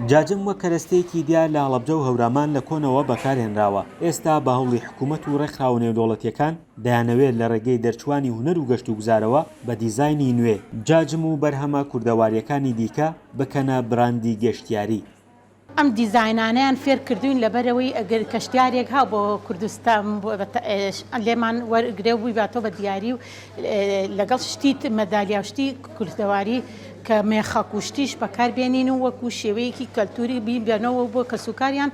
جاجم وە کەرەستەیەکی دیار لە هەڵەبجە و هەورامان لە کۆنەوە بەکارهێنراوە. ئێستا بە هەوڵی حکوومەت و ڕێکخراوە نێودەوڵەتیەکان دەیانەوێت لە ڕێگەی دەرچوانی هونەر و گەشت و گوزارەوە بە دیزاینی نوێ جاجم و بەرهەمە کوردەواریەکانی دیکە بکەنە براندی گەشتیاری. ئەم دیزاینانیان فێر کردوین لەبەرەوەی ئەگەر کەشتیارێک ها بۆ کوردستان لێمان وەرگرێ بووی باتۆ بە دیاری و لەگەڵ شتی مەدالیاشتی کوردەواری کە مێخەک و شتیش بەکاربێنین و وەکو شێوەیەکی کەلتوری بیبێنەوە بۆ کەسوکاریان.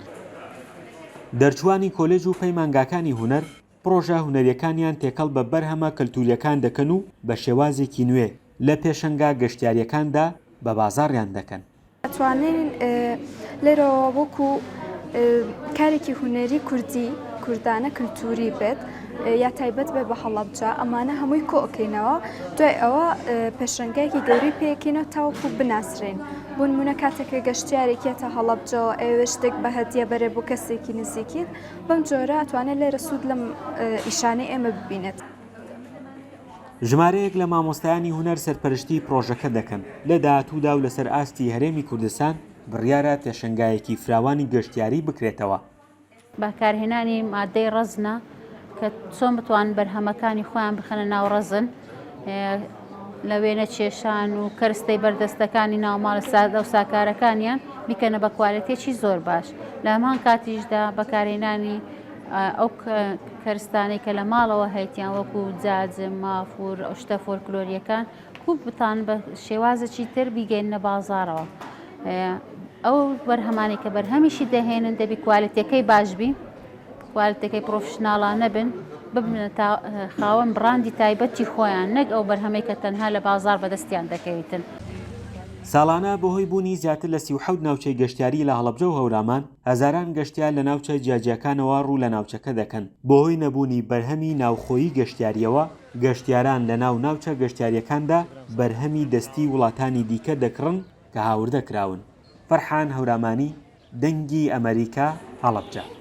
دەرچوانی کۆلێج و پەیمانگاکانی هونەر پرۆژە هونەریەکانیان تێکەڵ بە بەرهەمە کەلتوریەکان دەکەن و بە شێوازێکی نوێ لە پێشەنگا گەشتیاریەکاندا بە بازاڕیان دەکەن. ئەتوانین لێرەوە وەکو کارێکی هونەری کوردانە کللتوری بێت یا تایبەت بێ بە هەڵەبجە ئەمانە هەمووی کۆکەینەوە دوای ئەوە پێشەنگایەکی گەوری پێکەینەوە تاوەکو بناسرێن بۆ نمونە کاتێکە گەشتیارێکێتە هەڵەبجەوە ئێوە شتێک بە هەدیە بەرێ بۆ کەسێکی نزیکیت بەم جۆرە ئەتوانێت لێرە سوود لەم ئیشانەی ئێمە ببینێت. ژمارەیەک لە مامۆستایانی هونەر سەرپەرشتی پرۆژەکە دەکەن لە داهاتوودا و لەسەر ئاستی هەرێمی کوردستان بڕیارە پێشەنگایەکی فراوانی گەشتیاری بکرێتەوە. بەکارهێنانی مادەی ڕەزنە کە چۆن بتوانن بەرهەمەکانی خۆیان بخەنە ناو ڕەزن لە وێنە کێشان و کەرستەی بەردەستەکانی ناوماڵە سادە و ساکارەکانیان بیکەنە بە کوالەتێکی زۆر باش. لە هەمان کاتیشدا بەکارهێنانی ئەو کەرستانەی کە لە ماڵەوە هەیتیان وەکو جاجم مافور ئەو شتە فۆلکلۆریەکان خوب بتان بە شێوازێکی تر بیگەینە بازاڕەوە. ئەو بەرهەمانی کە بەرهەمیشی دەهێنن دەبی کوالەتەکەی باشبی کوالەتەکەی پرۆفشناڵان نەبن ببنە خاوەن بڕاندی تایبەتی خۆیان نەک ئەو بەرهەمەی کە تەنها لە بازار بەدەستیان دەکەویتن. ساڵانە بەهۆی بوونی زیاتر لە 37 ناوچەی گەشتیاری لە هەڵەبجە و هەورامان هەزاران گەشتیار لە ناوچە جیاجیەکانەوە ڕوو لە ناوچەکە دەکەن. بەهۆی نەبوونی بەرهەمی ناوخۆیی گەشتیاریەوە گەشتیاران لە ناوچە گەشتیاریەکاندا بەرهەمی دەستی وڵاتانی دیکە دەکڕن کە هاوردە کراون. فەرحان هەورامانی، دەنگی ئەمریکا، هەڵەبجە.